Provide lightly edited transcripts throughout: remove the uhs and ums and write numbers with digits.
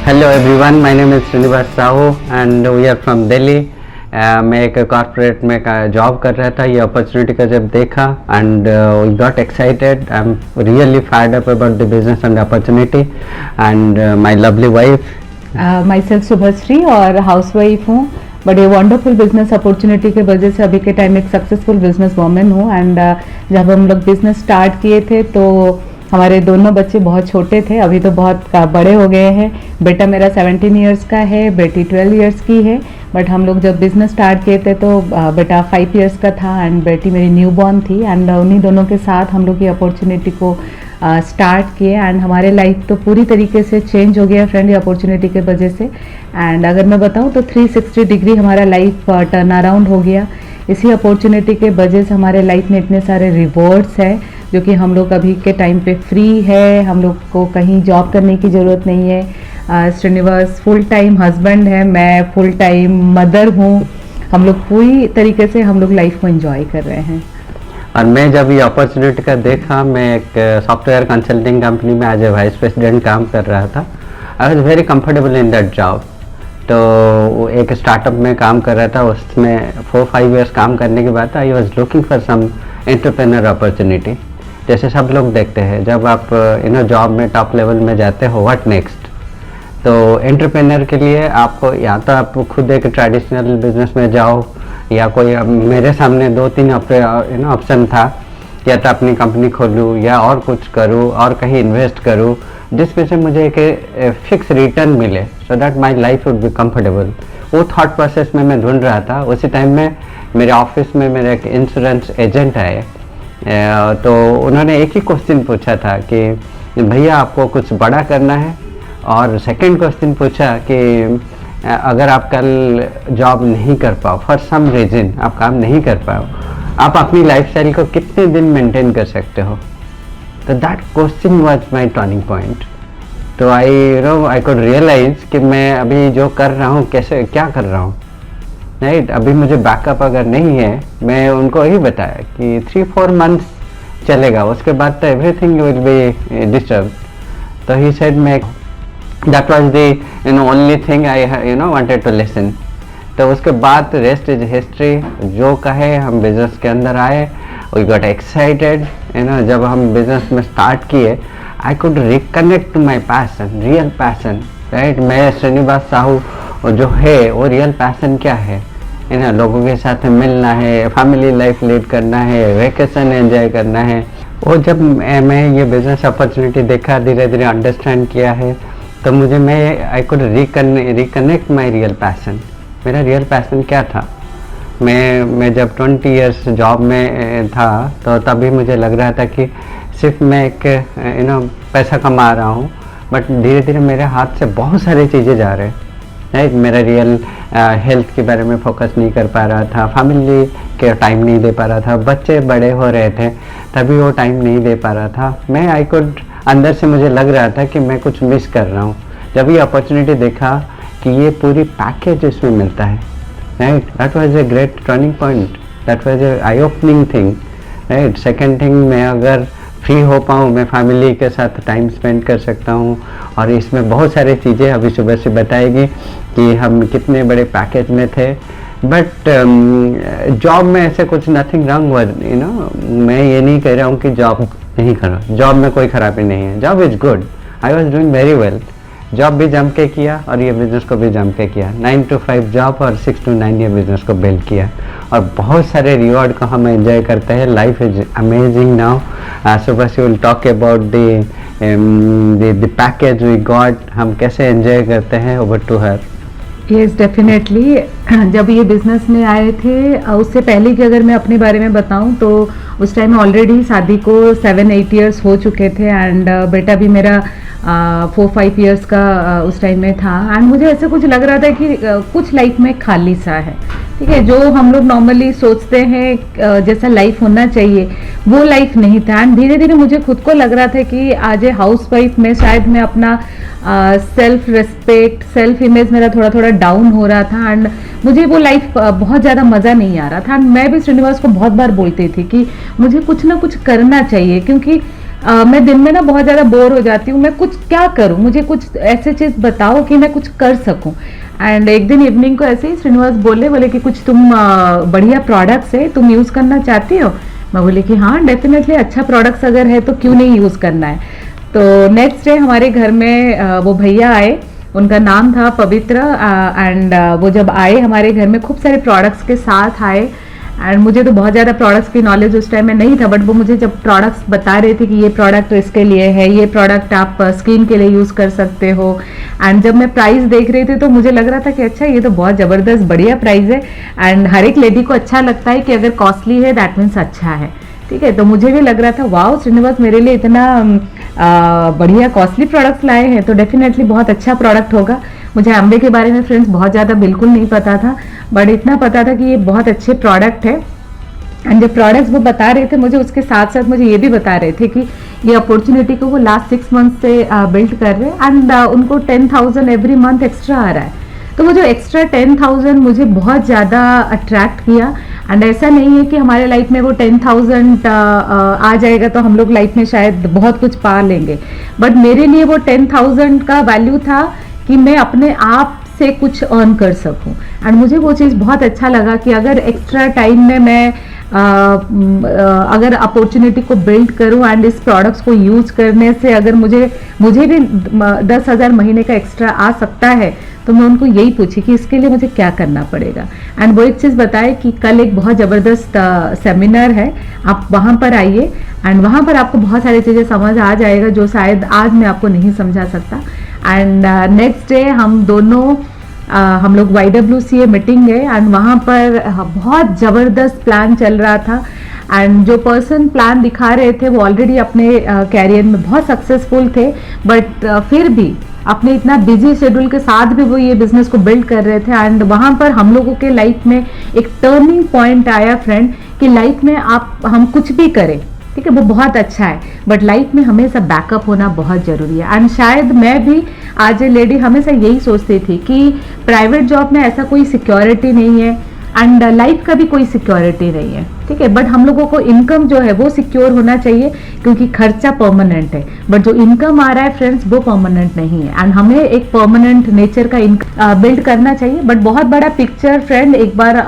Hello everyone, my name is Srinivas Sahu and we are from Delhi. मैं एक corporate में job कर रहा था। ये अपॉर्चुनिटी का जब देखा and we got excited. I am really fired up about the business and opportunity and my lovely wife. Myself Shubhashree और हाउसवाइफ हूँ, बट ये वंडरफुल बिजनेस अपॉर्चुनिटी के वजह से अभी के टाइम एक सक्सेसफुल बिजनेस वूमेन हूँ। एंड जब हम लोग बिजनेस स्टार्ट किए थे तो हमारे दोनों बच्चे बहुत छोटे थे, अभी तो बहुत बड़े हो गए हैं। बेटा मेरा 17 इयर्स का है, बेटी 12 इयर्स की है। बट हम लोग जब बिजनेस स्टार्ट किए थे तो बेटा 5 इयर्स का था एंड बेटी मेरी न्यू बॉर्न थी। एंड उन्हीं दोनों के साथ हम लोग ये अपॉर्चुनिटी को स्टार्ट किए एंड हमारे लाइफ तो पूरी तरीके से चेंज हो गया फ्रेंड, ये अपॉर्चुनिटी के वजह से। एंड अगर मैं बताऊं तो 360 डिग्री हमारा लाइफ टर्न अराउंड हो गया। इसी अपॉर्चुनिटी के वजह से हमारे लाइफ में इतने सारे रिवॉर्ड्स है जो कि हम लोग अभी के टाइम पे फ्री है, हम लोग को कहीं जॉब करने की ज़रूरत नहीं है। श्रीनिवास फुल टाइम हस्बैंड है, मैं फुल टाइम मदर हूँ। हम लोग पूरी तरीके से हम लोग लाइफ को एंजॉय कर रहे हैं। और मैं जब ये अपॉर्चुनिटी का देखा, मैं एक सॉफ्टवेयर कंसल्टिंग कंपनी में एज ए वाइस प्रेसिडेंट काम कर रहा था। I was very comfortable in that job. तो एक स्टार्टअप में काम कर रहा था, उसमें 4-5 इयर्स काम करने के बाद I was looking for some entrepreneur opportunity. जैसे सब लोग देखते हैं जब आप जॉब में टॉप लेवल में जाते हो, व्हाट नेक्स्ट। तो एंटरप्रेन्योर के लिए आपको या तो आप खुद एक ट्रेडिशनल बिजनेस में जाओ, या कोई मेरे सामने 2-3 ऑप्शन था, या तो अपनी कंपनी खोलूँ या और कुछ करूँ और कहीं इन्वेस्ट करूँ जिसमें से मुझे एक फिक्स रिटर्न मिले, so that my life would be comfortable. वो थॉट प्रोसेस में मैं ढूंढ रहा था। उसी टाइम में मेरे ऑफिस में मेरे एक इंश्योरेंस एजेंट आए, तो उन्होंने एक ही क्वेश्चन पूछा था कि भैया आपको कुछ बड़ा करना है, और सेकंड क्वेश्चन पूछा कि अगर आप कल जॉब नहीं कर पाओ, फॉर सम रीज़न आप काम नहीं कर पाओ, आप अपनी लाइफस्टाइल को कितने दिन मेंटेन कर सकते हो। तो that question was my turning point. तो आई कुड रियलाइज कि मैं अभी जो कर रहा हूँ कैसे क्या कर रहा हूँ, राइट। अभी मुझे बैकअप अगर नहीं है, मैं उनको यही बताया कि 3-4 मंथ्स चलेगा, उसके बाद तो एवरीथिंग विल बी डिस्टर्ब। तो ही सेड मैं that was the only thing I wanted to listen. तो उसके बाद रेस्ट इज हिस्ट्री। जो कहे, हम बिजनेस के अंदर आए, वी गॉट एक्साइटेड। जब हम बिजनेस में स्टार्ट किए, I could reconnect to my passion, real passion, right. मैं श्रीनिवास साहू जो है वो रियल पैसन क्या है, लोगों के साथ मिलना है, फैमिली लाइफ लीड करना है, वेकेशन एंजॉय करना है। वो जब मैं ये बिजनेस अपॉर्चुनिटी देखा, धीरे धीरे अंडरस्टैंड किया है, तो आई could reconnect my real passion. मेरा रियल पैसन क्या था। मैं जब 20 इयर्स जॉब में था तो तभी मुझे लग रहा था कि सिर्फ मैं एक पैसा कमा रहा हूँ, बट धीरे धीरे मेरे हाथ से बहुत सारी चीज़ें जा रहे हैं, राइट। मेरा रियल हेल्थ के बारे में फोकस नहीं कर पा रहा था, फैमिली के टाइम नहीं दे पा रहा था, बच्चे बड़े हो रहे थे तभी वो टाइम नहीं दे पा रहा था। मैं अंदर से मुझे लग रहा था कि मैं कुछ मिस कर रहा हूँ। जब ये अपॉर्चुनिटी देखा कि ये पूरी पैकेज इसमें मिलता है, right, that was a great turning point, that was a I opening thing, right. Second thing, मैं अगर फ्री हो पाऊँ, मैं फैमिली के साथ टाइम स्पेंड कर सकता हूँ। और इसमें बहुत सारी चीज़ें अभी सुबह से बताएगी कि हम कितने बड़े पैकेज में थे। बट जॉब में ऐसे कुछ नथिंग रॉन्ग, मैं ये नहीं कह रहा हूँ कि जॉब नहीं करो, जॉब में कोई खराबी नहीं है, job is good, I was doing very well. Job भी जम के किया और ये बिज़नेस को भी जम के किया। 9 to 5 जॉब और 6 to 9 ये बिज़नेस को बिल्ड किया, और बहुत सारे रिवॉर्ड को हम एंजॉय करते हैं। Life is amazing now. सुबह से will talk about the package we got, हम कैसे एंजॉय करते हैं। Over to her. Yes definitely. जब ये बिज़नेस में आए थे, उससे पहले कि अगर मैं अपने बारे में बताऊं तो उस टाइम ऑलरेडी शादी को 7-8 इयर्स हो चुके थे एंड बेटा भी मेरा 4-5 इयर्स का उस टाइम में था। एंड मुझे ऐसा कुछ लग रहा था कि कुछ लाइफ में खाली सा है, ठीक है। जो हम लोग नॉर्मली सोचते हैं जैसा लाइफ होना चाहिए वो लाइफ नहीं था। एंड धीरे धीरे मुझे खुद को लग रहा था कि आज ए हाउस वाइफ में शायद मैं अपना सेल्फ रिस्पेक्ट, सेल्फ इमेज मेरा थोड़ा थोड़ा डाउन हो रहा था एंड मुझे वो लाइफ बहुत ज़्यादा मज़ा नहीं आ रहा था। एंड मैं भी श्रीनिवास को बहुत बार बोलती थी कि मुझे कुछ ना कुछ करना चाहिए, क्योंकि मैं दिन में ना बहुत ज़्यादा बोर हो जाती हूँ, मैं कुछ क्या करूँ, मुझे कुछ ऐसे चीज़ बताओ कि मैं कुछ कर सकूँ। एंड एक दिन इवनिंग को ऐसे ही श्रीनिवास बोले कि कुछ तुम बढ़िया प्रोडक्ट्स है, तुम यूज़ करना चाहती हो। मैं बोली कि हाँ डेफिनेटली, अच्छा प्रोडक्ट्स अगर है तो क्यों नहीं यूज़ करना है। तो नेक्स्ट डे हमारे घर में वो भैया आए, उनका नाम था पवित्र, एंड वो जब आए हमारे घर में खूब सारे प्रोडक्ट्स के साथ आए। एंड मुझे तो बहुत ज़्यादा प्रोडक्ट्स की नॉलेज उस टाइम में नहीं था, बट वो मुझे जब प्रोडक्ट्स बता रहे थे कि ये प्रोडक्ट इसके लिए है, ये प्रोडक्ट आप स्किन के लिए यूज़ कर सकते हो। एंड जब मैं प्राइस देख रही थी तो मुझे लग रहा था कि अच्छा ये तो बहुत ज़बरदस्त बढ़िया प्राइस है। एंड हर एक लेडी को अच्छा लगता है कि अगर कॉस्टली है दैट मीन्स अच्छा है, ठीक है। तो मुझे भी लग रहा था वाओ श्रीनिवास मेरे लिए इतना बढ़िया कॉस्टली प्रोडक्ट्स लाए हैं, तो डेफिनेटली बहुत अच्छा प्रोडक्ट होगा। मुझे एम्वे के बारे में फ्रेंड्स बहुत ज़्यादा बिल्कुल नहीं पता था, बट इतना पता था कि ये बहुत अच्छे प्रोडक्ट है। एंड जब प्रोडक्ट्स वो बता रहे थे मुझे, उसके साथ साथ मुझे ये भी बता रहे थे कि ये अपॉर्चुनिटी को वो लास्ट 6 मंथ से बिल्ड कर रहे हैं, एंड उनको 10,000 एवरी मंथ एक्स्ट्रा आ रहा है। तो वो जो एक्स्ट्रा 10,000 मुझे बहुत ज़्यादा अट्रैक्ट किया। एंड ऐसा नहीं है कि हमारे लाइफ में वो 10,000 आ जाएगा तो हम लोग लाइफ में शायद बहुत कुछ पा लेंगे, बट मेरे लिए वो 10,000 का वैल्यू था कि मैं अपने आप से कुछ अर्न कर सकूं। एंड मुझे वो चीज़ बहुत अच्छा लगा कि अगर एक्स्ट्रा टाइम में मैं अगर अपॉर्चुनिटी को बिल्ड करूं एंड इस प्रोडक्ट्स को यूज करने से अगर मुझे भी 10,000 महीने का एक्स्ट्रा आ सकता है, तो मैं उनको यही पूछी कि इसके लिए मुझे क्या करना पड़ेगा। एंड वो एक चीज़ बताए कि कल एक बहुत ज़बरदस्त सेमिनार है, आप वहाँ पर आइए एंड वहाँ पर आपको बहुत सारी चीज़ें समझ आ जाएगा जो शायद आज मैं आपको नहीं समझा सकता। एंड नेक्स्ट डे हम लोग YWCA मीटिंग गए एंड वहाँ पर बहुत ज़बरदस्त प्लान चल रहा था। एंड जो पर्सन प्लान दिखा रहे थे वो ऑलरेडी अपने कैरियर में बहुत सक्सेसफुल थे, बट फिर भी अपने इतना बिजी शेड्यूल के साथ भी वो ये बिजनेस को बिल्ड कर रहे थे। एंड वहाँ पर हम लोगों के लाइफ में एक टर्निंग पॉइंट आया फ्रेंड, कि लाइफ में हम कुछ भी करें, ठीक है, वो बहुत अच्छा है, बट लाइफ में हमेशा बैकअप होना बहुत ज़रूरी है। एंड शायद मैं भी आज ए लेडी हमेशा यही सोचती थी कि प्राइवेट जॉब में ऐसा कोई सिक्योरिटी नहीं है एंड लाइफ का भी कोई सिक्योरिटी नहीं है, ठीक है, बट हम लोगों को इनकम जो है वो सिक्योर होना चाहिए क्योंकि खर्चा परमानेंट है, बट जो इनकम आ रहा है फ्रेंड्स वो परमानेंट नहीं है। एंड हमें एक परमानेंट नेचर का इनकम बिल्ड करना चाहिए। बट बहुत बड़ा पिक्चर फ्रेंड, एक बार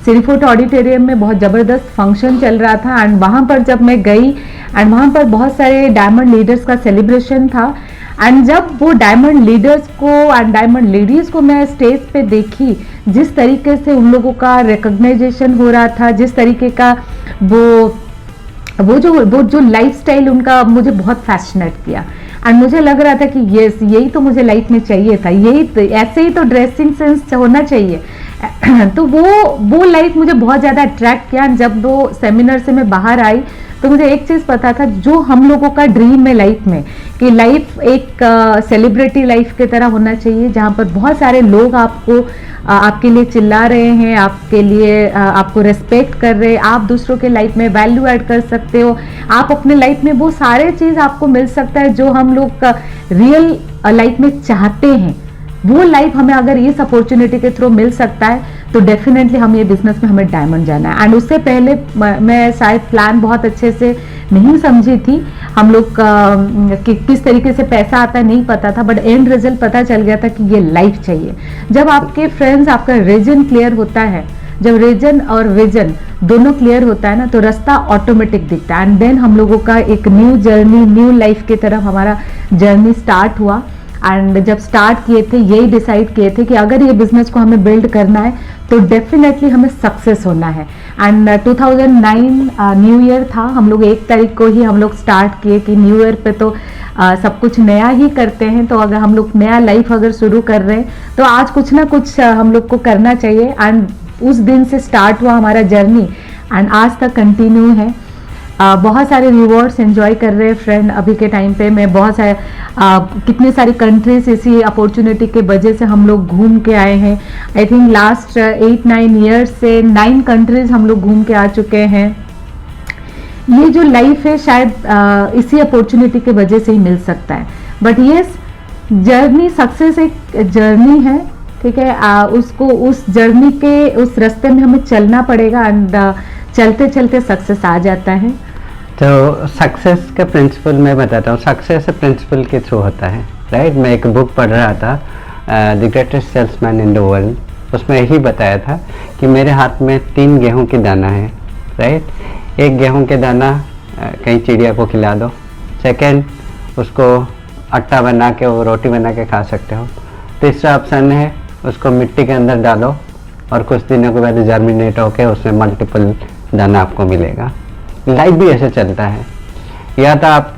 सिरीफोर्ट ऑडिटोरियम में बहुत ज़बरदस्त फंक्शन चल रहा था एंड वहाँ पर जब मैं गई एंड वहाँ पर बहुत सारे डायमंड लीडर्स का सेलिब्रेशन था। एंड जब वो डायमंड लीडर्स को एंड डायमंड लेडीज़ को मैं स्टेज पे देखी, जिस तरीके से उन लोगों का रिकग्नाइजेशन हो रहा था, जिस तरीके का वो जो लाइफस्टाइल उनका मुझे बहुत फैसिनेट किया। एंड मुझे लग रहा था कि यही तो मुझे लाइफ में चाहिए था, यही तो ऐसे ही तो ड्रेसिंग सेंस होना चाहिए। तो वो लाइफ मुझे बहुत ज़्यादा अट्रैक्ट किया। जब वो सेमिनार से मैं बाहर आई तो मुझे एक चीज़ पता था, जो हम लोगों का ड्रीम है लाइफ में, कि लाइफ एक सेलिब्रिटी लाइफ की तरह होना चाहिए, जहाँ पर बहुत सारे लोग आपके लिए चिल्ला रहे हैं, आपके लिए आपको रेस्पेक्ट कर रहे हैं, आप दूसरों के लाइफ में वैल्यू ऐड कर सकते हो, आप अपने लाइफ में वो सारे चीज़ आपको मिल सकता है जो हम लोग रियल लाइफ में चाहते हैं। वो लाइफ हमें अगर इस अपॉर्चुनिटी के थ्रू मिल सकता है तो डेफिनेटली हम ये बिजनेस में हमें डायमंड जाना है। एंड उससे पहले मैं शायद प्लान बहुत अच्छे से नहीं समझी थी, हम लोग कि किस तरीके से पैसा आता है नहीं पता था, बट एंड रिजल्ट पता चल गया था कि ये लाइफ चाहिए। जब आपके फ्रेंड्स आपका रीजन क्लियर होता है, जब रीजन और विजन दोनों क्लियर होता है ना, तो रास्ता ऑटोमेटिक दिखता है। एंड देन हम लोगों का एक न्यू जर्नी, न्यू लाइफ की तरफ हमारा जर्नी स्टार्ट हुआ। एंड जब स्टार्ट किए थे यही डिसाइड किए थे कि अगर ये बिजनेस को हमें बिल्ड करना है तो डेफिनेटली हमें सक्सेस होना है। एंड 2009 न्यू ईयर था, हम लोग 1 तारीख को ही हम लोग स्टार्ट किए कि न्यू ईयर पे तो सब कुछ नया ही करते हैं, तो अगर हम लोग नया लाइफ अगर शुरू कर रहे हैं तो आज कुछ ना कुछ हम लोग को करना चाहिए। एंड उस दिन से स्टार्ट हुआ हमारा जर्नी एंड आज तक कंटिन्यू है। बहुत सारे रिवॉर्ड्स एंजॉय कर रहे हैं फ्रेंड अभी के टाइम पे। मैं बहुत सारे कितने सारी कंट्रीज इसी अपॉर्चुनिटी के वजह से हम लोग घूम के आए हैं। आई थिंक लास्ट 8-9 ईयर्स से 9 कंट्रीज हम लोग घूम के आ चुके हैं। ये जो लाइफ है शायद इसी अपॉर्चुनिटी के वजह से ही मिल सकता है। बट यस, जर्नी, सक्सेस एक जर्नी है, ठीक है, उसको उस जर्नी के उस रास्ते में हमें चलना पड़ेगा एंड चलते चलते सक्सेस आ जाता है। तो सक्सेस का प्रिंसिपल मैं बताता हूँ। सक्सेस प्रिंसिपल के थ्रू होता है, राइट। मैं एक बुक पढ़ रहा था, the greatest salesman in the world, उसमें यही बताया था कि मेरे हाथ में 3 गेहूं की दाना है, राइट। एक गेहूं के दाना कहीं चिड़िया को खिला दो, सेकंड उसको आटा बना के वो रोटी बना के खा सकते हो, तीसरा ऑप्शन है उसको मिट्टी के अंदर डालो और कुछ दिनों के बाद जर्मिनेट होकर उसमें मल्टीपल दाना आपको मिलेगा। लाइफ भी ऐसे चलता है, या तो आप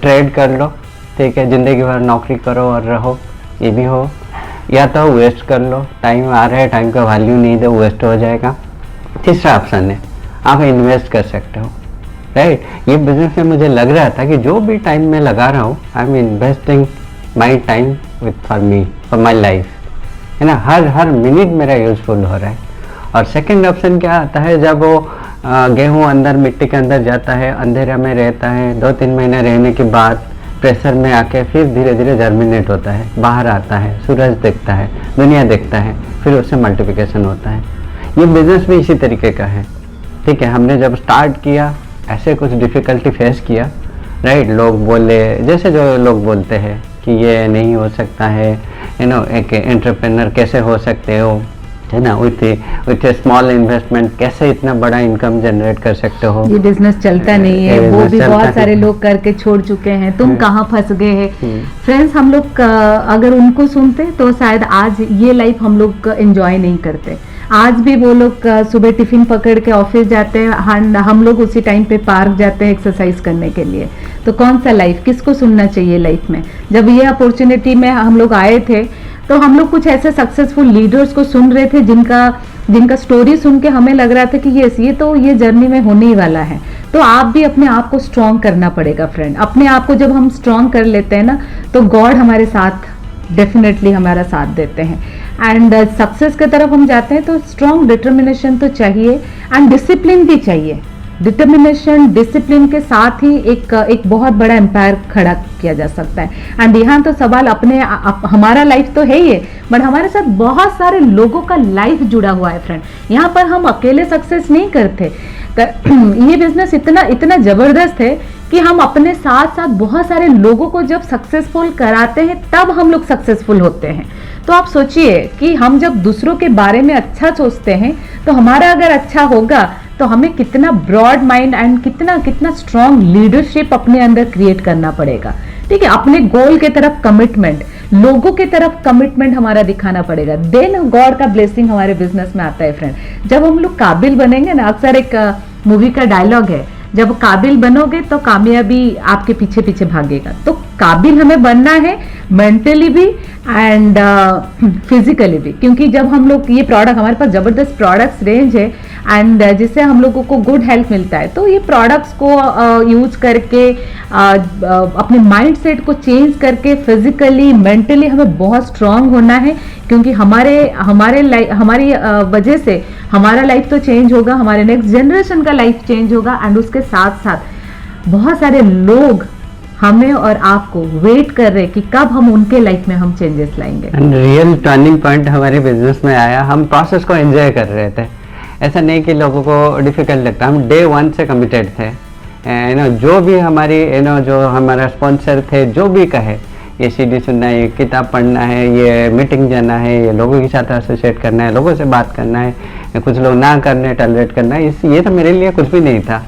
ट्रेड कर लो, ठीक है, ज़िंदगी भर नौकरी करो और रहो, ये भी हो, या तो वेस्ट कर लो, टाइम आ रहा है, टाइम का वैल्यू नहीं दो, वेस्ट हो जाएगा। तीसरा ऑप्शन है आप इन्वेस्ट कर सकते हो, राइट। ये बिजनेस में मुझे लग रहा था कि जो भी टाइम मैं लगा रहा हूँ, I am investing my time with for me, for my life, है ना। हर मिनट मेरा यूजफुल हो रहा है। और सेकंड ऑप्शन क्या आता है, जब वो गेहूं अंदर मिट्टी के अंदर जाता है, अंधेरा में रहता है, 2-3 महीने रहने के बाद प्रेशर में आके फिर धीरे धीरे जर्मिनेट होता है, बाहर आता है, सूरज देखता है, दुनिया देखता है, फिर उससे मल्टीप्लिकेशन होता है। ये बिजनेस भी इसी तरीके का है, ठीक है। हमने जब स्टार्ट किया ऐसे कुछ डिफ़िकल्टी फेस किया, राइट। लोग बोले, जैसे जो लोग बोलते हैं कि ये नहीं हो सकता है, यू नो, एक एंटरप्रेन्योर कैसे हो सकते हो, है ना, विथ स्मॉल इन्वेस्टमेंट कैसे इतना बड़ा इनकम जनरेट कर सकते हो, ये बिजनेस चलता नहीं है, वो भी बहुत सारे लोग करके छोड़ चुके हैं, तुम कहाँ फंस गए हैं। फ्रेंड्स, हम लोग अगर उनको सुनते तो शायद आज ये लाइफ हम लोग एंजॉय नहीं करते। आज भी वो लोग सुबह टिफिन पकड़ के ऑफिस जाते हैं, हम लोग उसी टाइम पे पार्क जाते हैं एक्सरसाइज करने के लिए। तो कौन सा लाइफ, किसको सुनना चाहिए लाइफ में? जब ये अपॉर्चुनिटी में हम लोग आए थे तो हम लोग कुछ ऐसे सक्सेसफुल लीडर्स को सुन रहे थे जिनका स्टोरी सुन के हमें लग रहा था कि ये जर्नी में होने ही वाला है। तो आप भी अपने आप को स्ट्रॉन्ग करना पड़ेगा फ्रेंड। अपने आप को जब हम स्ट्रॉन्ग कर लेते हैं ना, तो गॉड हमारे साथ डेफिनेटली हमारा साथ देते हैं। एंड सक्सेस की तरफ हम जाते हैं तो स्ट्रॉन्ग डिटर्मिनेशन तो चाहिए एंड डिसिप्लिन भी चाहिए। डिटर्मिनेशन, डिसिप्लिन के साथ ही एक बहुत बड़ा एम्पायर खड़ा किया जा सकता है। एंड यहाँ तो सवाल हमारा लाइफ तो है ही है, बट हमारे साथ बहुत सारे लोगों का लाइफ जुड़ा हुआ है फ्रेंड। यहाँ पर हम अकेले सक्सेस नहीं करते। ये बिजनेस इतना जबरदस्त है कि हम अपने साथ साथ बहुत सारे लोगों को जब सक्सेसफुल कराते हैं तब हम लोग सक्सेसफुल होते हैं। तो आप सोचिए कि हम जब दूसरों के बारे में अच्छा सोचते हैं तो हमारा अगर अच्छा होगा तो हमें कितना ब्रॉड माइंड एंड कितना स्ट्रॉन्ग लीडरशिप अपने अंदर क्रिएट करना पड़ेगा, ठीक है। अपने गोल के तरफ कमिटमेंट, लोगों के तरफ कमिटमेंट हमारा दिखाना पड़ेगा, देन गॉड का ब्लेसिंग हमारे बिजनेस में आता है फ्रेंड। जब हम लोग काबिल बनेंगे ना, अक्सर एक मूवी का डायलॉग है, जब काबिल बनोगे तो कामयाबी आपके पीछे पीछे भागेगा। तो काबिल हमें बनना है मेंटली भी एंड फिजिकली भी, क्योंकि जब हम लोग ये प्रोडक्ट, हमारे पास जबरदस्त प्रोडक्ट्स रेंज है एंड जिससे हम लोगों को गुड हेल्थ मिलता है। तो ये प्रोडक्ट्स को यूज करके अपने माइंड सेट को चेंज करके फिजिकली मेंटली हमें बहुत स्ट्रांग होना है, क्योंकि हमारी वजह से हमारा लाइफ तो चेंज होगा, हमारे नेक्स्ट जनरेशन का लाइफ चेंज होगा एंड उसके साथ साथ बहुत सारे लोग हमें और आपको वेट कर रहे कि कब हम उनके लाइफ में हम चेंजेस लाएंगे। रियल टर्निंग पॉइंट हमारे बिजनेस में आया, हम प्रोसेस को एंजॉय कर रहे थे। ऐसा नहीं कि लोगों को डिफिकल्ट लगता, हम डे 1 से कमिटेड थे। जो भी हमारी जो हमारा स्पॉन्सर थे, जो भी कहे, ये सीडी सुनना है, ये किताब पढ़ना है, ये मीटिंग जाना है, ये लोगों के साथ एसोसिएट करना है, लोगों से बात करना है, कुछ लोग ना करने टॉलरेट करना है, ये तो मेरे लिए कुछ भी नहीं था।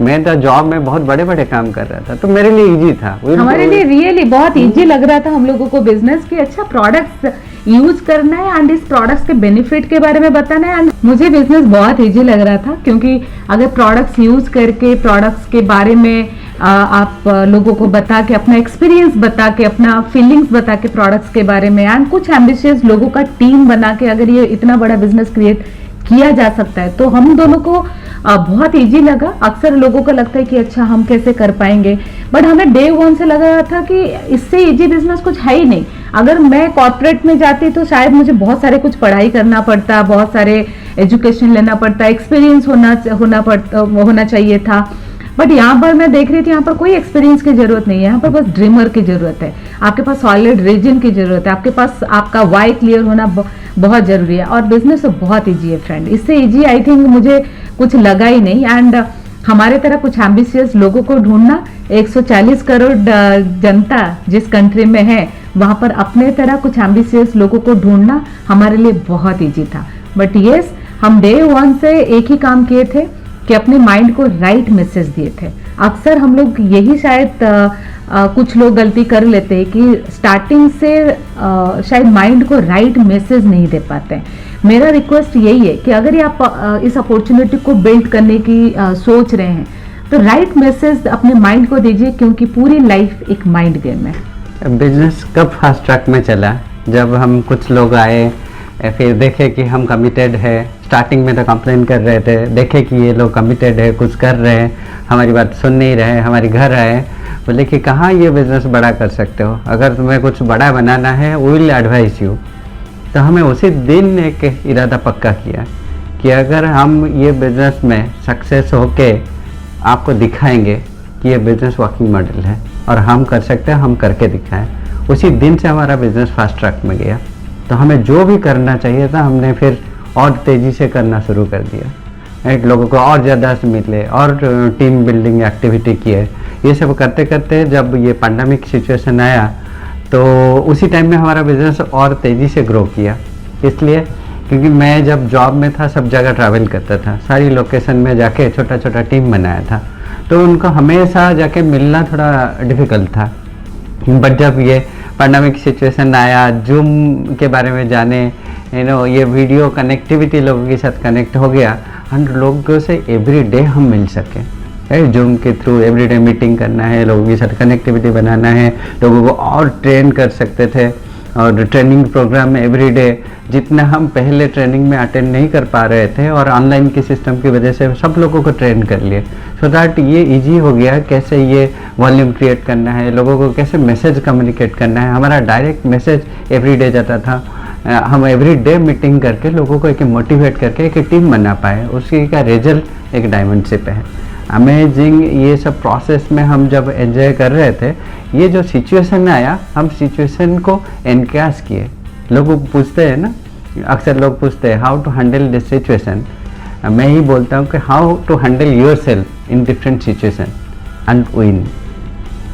मैं तो जॉब में बहुत बड़े बड़े काम कर रहा था, तो मेरे लिए इजी था। हमारे लिए रियली बहुत इजी लग रहा था हम लोगों को बिजनेस की। अच्छा प्रोडक्ट्स यूज करना है एंड इस प्रोडक्ट्स के बेनिफिट के बारे में बताना है। एंड मुझे बिजनेस बहुत इजी लग रहा था, क्योंकि अगर प्रोडक्ट्स यूज करके प्रोडक्ट्स के बारे में आप लोगों को बता के, अपना एक्सपीरियंस बता के, अपना फीलिंग्स बता के प्रोडक्ट्स के बारे में एंड कुछ एम्बिशियस लोगों का टीम बना के अगर ये इतना बड़ा बिजनेस क्रिएट किया जा सकता है, तो हम दोनों को बहुत इजी लगा। अक्सर लोगों को लगता है कि अच्छा हम कैसे कर पाएंगे, बट हमें डे 1 से लग रहा था कि इससे इजी बिजनेस कुछ है ही नहीं। अगर मैं कॉर्पोरेट में जाती तो शायद मुझे बहुत सारे कुछ पढ़ाई करना पड़ता, बहुत सारे एजुकेशन लेना पड़ता, एक्सपीरियंस होना चाहिए था। बट यहाँ पर मैं देख रही थी, यहाँ पर कोई एक्सपीरियंस की जरूरत नहीं है, यहाँ पर बस ड्रीमर की जरूरत है। आपके पास सॉलिड रीजन की जरूरत है, आपके पास आपका वाई क्लियर होना बहुत जरूरी है। और बिजनेस तो बहुत इजी है फ्रेंड, इससे इजी आई थिंक मुझे कुछ लगा ही नहीं। एंड हमारे तरह कुछ एम्बिशियस लोगों को ढूंढना, 140 करोड़ जनता जिस कंट्री में है वहां पर अपने तरह कुछ एम्बिशियस लोगों को ढूंढना हमारे लिए बहुत इजी था। बट यस, हम डे वन से एक ही काम किए थे कि अपने माइंड को राइट मैसेज दिए थे। अक्सर हम लोग यही शायद कुछ लोग गलती कर लेते हैं कि स्टार्टिंग से शायद माइंड को राइट मैसेज नहीं दे पाते हैं। मेरा रिक्वेस्ट यही है कि अगर ये आप इस अपॉर्चुनिटी को बिल्ड करने की सोच रहे हैं तो राइट मैसेज अपने माइंड को दीजिए, क्योंकि पूरी लाइफ एक माइंड गेम है। बिजनेस कब फास्ट ट्रैक में चला? जब हम कुछ लोग आए, फिर देखे कि हम कमिटेड है। स्टार्टिंग में तो कंप्लेन कर रहे थे, देखे कि ये लोग कमिटेड है, कुछ कर रहे हैं, हमारी बात सुन नहीं रहे, हमारे घर आए, बोले कि कहाँ ये बिज़नेस बड़ा कर सकते हो, अगर तुम्हें कुछ बड़ा बनाना है वी विल एडवाइस यू। तो हमें उसी दिन एक इरादा पक्का किया कि अगर हम ये बिज़नेस में सक्सेस होके आपको दिखाएंगे कि ये बिज़नेस वर्किंग मॉडल है और हम कर सकते हैं, हम करके दिखाएं। उसी दिन से हमारा बिज़नेस फास्ट ट्रैक में गया। तो हमें जो भी करना चाहिए था हमने फिर और तेज़ी से करना शुरू कर दिया। एक लोगों को और ज़्यादा मिले और टीम बिल्डिंग एक्टिविटी किए। ये सब करते करते जब ये पैंडेमिक सिचुएशन आया तो उसी टाइम में हमारा बिज़नेस और तेज़ी से ग्रो किया। इसलिए क्योंकि मैं जब जॉब में था सब जगह ट्रैवल करता था, सारी लोकेशन में जाके छोटा छोटा टीम बनाया था, तो उनको हमेशा जाके मिलना थोड़ा डिफ़िकल्ट था। बट जब ये पैंडेमिक सिचुएशन आया, जूम के बारे में जाने, ये वीडियो कनेक्टिविटी लोगों के साथ कनेक्ट हो गया, हम लोगों से एवरी डे हम मिल सके। जूम के थ्रू एवरीडे मीटिंग करना है, लोगों के साथ कनेक्टिविटी बनाना है, लोगों को और ट्रेन कर सकते थे। और ट्रेनिंग प्रोग्राम में एवरीडे जितना हम पहले ट्रेनिंग में अटेंड नहीं कर पा रहे थे और ऑनलाइन के सिस्टम की वजह से सब लोगों को ट्रेन कर लिए, सो दैट ये इजी हो गया कैसे ये वॉल्यूम क्रिएट करना है, लोगों को कैसे मैसेज कम्युनिकेट करना है। हमारा डायरेक्ट मैसेज एवरीडे जाता था। हम एवरीडे मीटिंग करके लोगों को एक मोटिवेट करके एक टीम बना पाए, उसी का रिजल्ट एक डायमंडशिप है। अमेजिंग। ये सब प्रोसेस में हम जब एंजॉय कर रहे थे, ये जो सिचुएशन आया हम सिचुएशन को एनकैश किए। लोग पूछते हैं ना, अक्सर लोग पूछते हैं how to handle this situation. मैं ही बोलता हूँ कि how to handle yourself in different situation and win.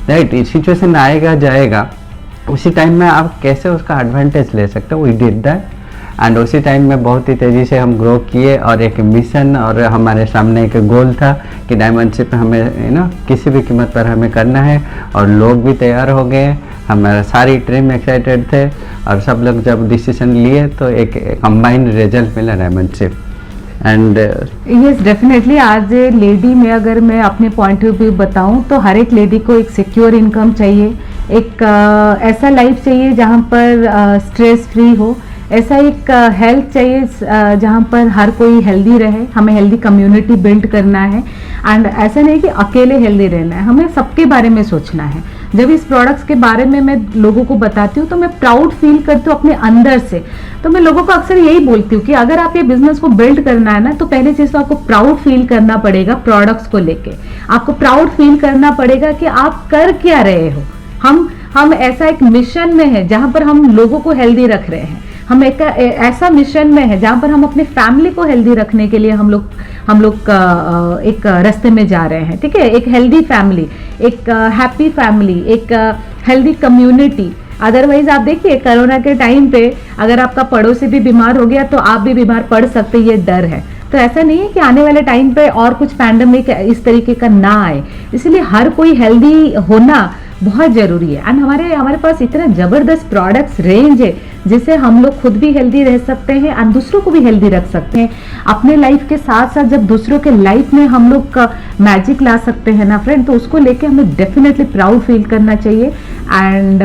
Right, situation आएगा जाएगा, उसी टाइम में आप कैसे उसका एडवांटेज ले सकते हो, वी डिड दैट। एंड उसी टाइम में बहुत ही तेज़ी से हम ग्रो किए और एक मिशन और हमारे सामने एक गोल था कि डायमंडशिप हमें किसी भी कीमत पर हमें करना है, और लोग भी तैयार हो गए, हमारा सारी टीम एक्साइटेड थे, और सब लोग जब डिसीजन लिए तो एक कंबाइंड रिजल्ट मिला डायमंडशिप। एंड यस डेफिनेटली, आज लेडी में अगर मैं अपने पॉइंट ऑफ व्यू बताऊं तो हर एक लेडी को एक सिक्योर इनकम चाहिए, एक ऐसा लाइफ चाहिए जहां पर स्ट्रेस फ्री हो, ऐसा एक हेल्थ चाहिए जहाँ पर हर कोई हेल्दी रहे। हमें हेल्दी कम्युनिटी बिल्ड करना है, एंड ऐसा नहीं कि अकेले हेल्दी रहना है, हमें सबके बारे में सोचना है। जब इस प्रोडक्ट्स के बारे में मैं लोगों को बताती हूँ तो मैं प्राउड फील करती हूँ अपने अंदर से। तो मैं लोगों को अक्सर यही बोलती हूँ कि अगर आप ये बिजनेस को बिल्ड करना है ना, तो पहली चीज़ तो आपको प्राउड फील करना पड़ेगा प्रोडक्ट्स को लेके। आपको प्राउड फील करना पड़ेगा कि आप कर क्या रहे हो। हम ऐसा एक मिशन में है जहाँ पर हम लोगों को हेल्दी रख रहे हैं। हम एक ऐसा मिशन में है जहाँ पर हम अपने फैमिली को हेल्दी रखने के लिए हम लोग एक रास्ते में जा रहे हैं। ठीक है, एक हेल्दी फैमिली, एक हैप्पी फैमिली, एक हेल्दी कम्युनिटी। अदरवाइज आप देखिए कोरोना के टाइम पे अगर आपका पड़ोसी भी बीमार हो गया तो आप भी बीमार पड़ सकते, ये डर है। तो ऐसा नहीं है कि आने वाले टाइम पे और कुछ पैंडेमिक इस तरीके का ना आए, इसलिए हर कोई हेल्दी होना बहुत जरूरी है। एंड हमारे पास इतना जबरदस्त प्रोडक्ट्स रेंज है जिससे हम लोग खुद भी हेल्दी रह सकते हैं और दूसरों को भी हेल्दी रख सकते हैं। अपने लाइफ के साथ साथ जब दूसरों के लाइफ में हम लोग का मैजिक ला सकते हैं ना फ्रेंड, तो उसको लेके हमें डेफिनेटली प्राउड फील करना चाहिए। एंड